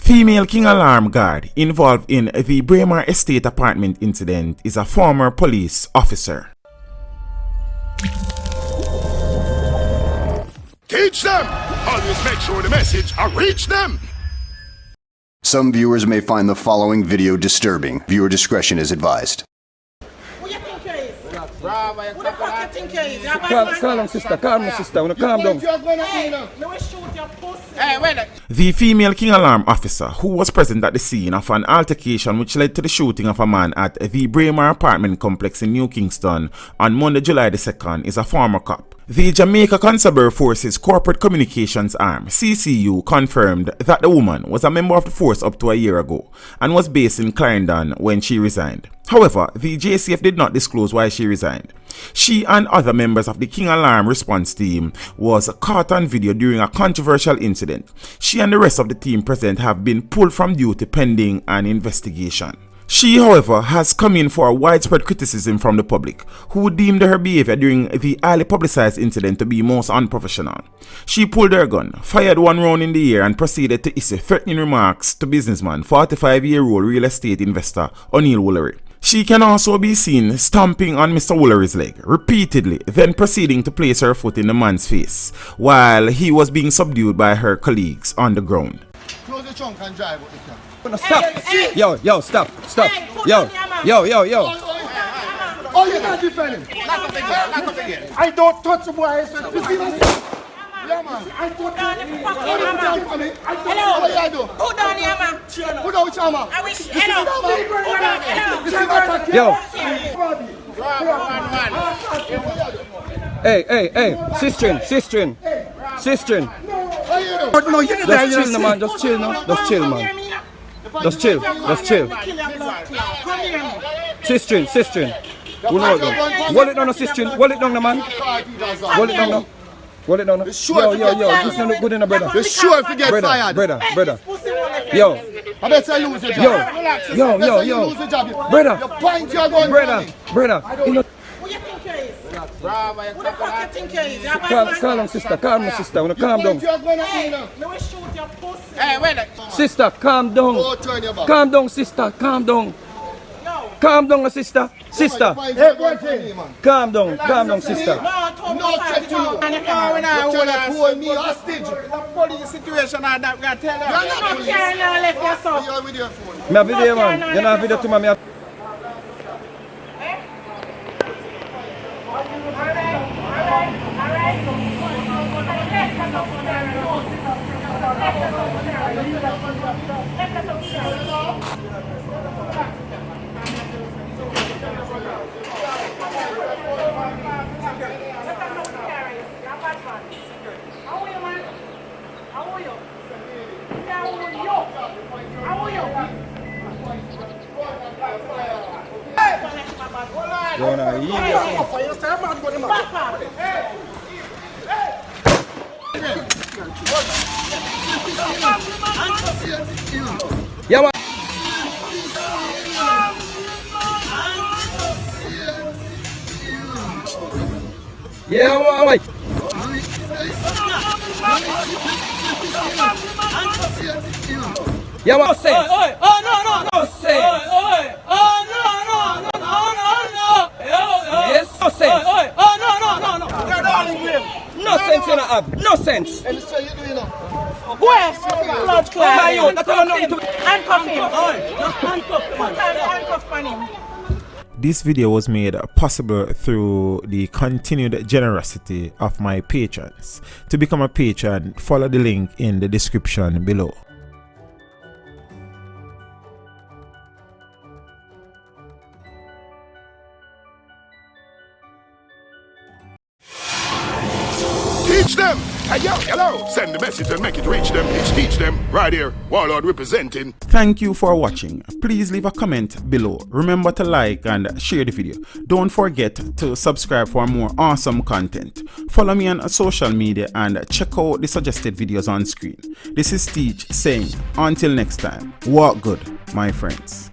Female KingAlarm guard involved in the Braemar Estate Apartment incident is a former police officer. Teach them! Always make sure the message reach them! Some viewers may find the following video disturbing. Viewer discretion is advised. Who you think you is? Who the fuck you think you is? Calm down, sister. Calm down, sister. Calm down. Hey, me will shoot your pussy. Hey, wait. The female KingAlarm officer, who was present at the scene of an altercation which led to the shooting of a man at the Braemar Apartment complex in New Kingston on Monday, July the 2nd, is a former cop. The Jamaica Constabulary Force's Corporate Communications Arm, CCU, confirmed that the woman was a member of the force up to a year ago and was based in Clarendon when she resigned. However, the JCF did not disclose why she resigned. She and other members of the KingAlarm response team was caught on video during a controversial incident. She and the rest of the team present have been pulled from duty pending an investigation. She, however, has come in for a widespread criticism from the public, who deemed her behavior during the highly publicized incident to be most unprofessional. She pulled her gun, fired one round in the air, and proceeded to issue threatening remarks to businessman, 45-year-old real estate investor O'Neil Woolery. She can also be seen stomping on Mr. Woolery's leg repeatedly, then proceeding to place her foot in the man's face, while he was being subdued by her colleagues on the ground. Close the trunk and drive with the car. Stop. Hey. Yo, stop. Hey, put Yo. on your mouth. Yo. Oh, you're not defending. Lock up again. I don't touch the boy. Yeah, man. I Put down your fucking don't hammer. Hello. What you do? Put down your hammer. Put down your hammer. I wish. Hello. Put down. Yo. Hello. Hey. Sistrin. What you do? But no, you didn't Just chill, man. Just chill, man. Just chill, man. Just chill. Come here. Sistrin. Who knows them? Hold it down, Sistrin. Hold it down, man. Hold it down now. Hold it down now. Yo. This don't look good in a brother. You're sure if you get fired. Brother. Yo. I bet you lose your job. Yo. You lose your job. Brother. You point your gun. Brother. You know, Who you think you is? Who the fuck you think you is? calm down, sister. Calm down. Point your gun at me now. Me will shoot your pussy. Hey, wait. Sister, calm down. Oh, turn your back. Calm down, sister. Calm down, sister. Hey, boy, man. Calm down, sister. No, check you. You're trying to hold me hostage. Police situation and that we got tell her. You're not You can't now left your son. You're with your phone. Me have video, man. You know have video to me. Yeah, man. Yeah, man. Say. No sense. Yes, no sense. No sense in a ab. No sense. And so you do, you know. Where's blood clot? My own. That's all I'm not to. Handcuff him. Just handcuff on him. This video was made possible through the continued generosity of my patrons. To become a patron, follow the link in the description below. Teach them! Hey, yo, hello! Send the message and make it reach them. It's teach them right here. Warlord representing. Thank you for watching. Please leave a comment below. Remember to like and share the video. Don't forget to subscribe for more awesome content. Follow me on social media and check out the suggested videos on screen. This is Teach saying, until next time, walk good, my friends.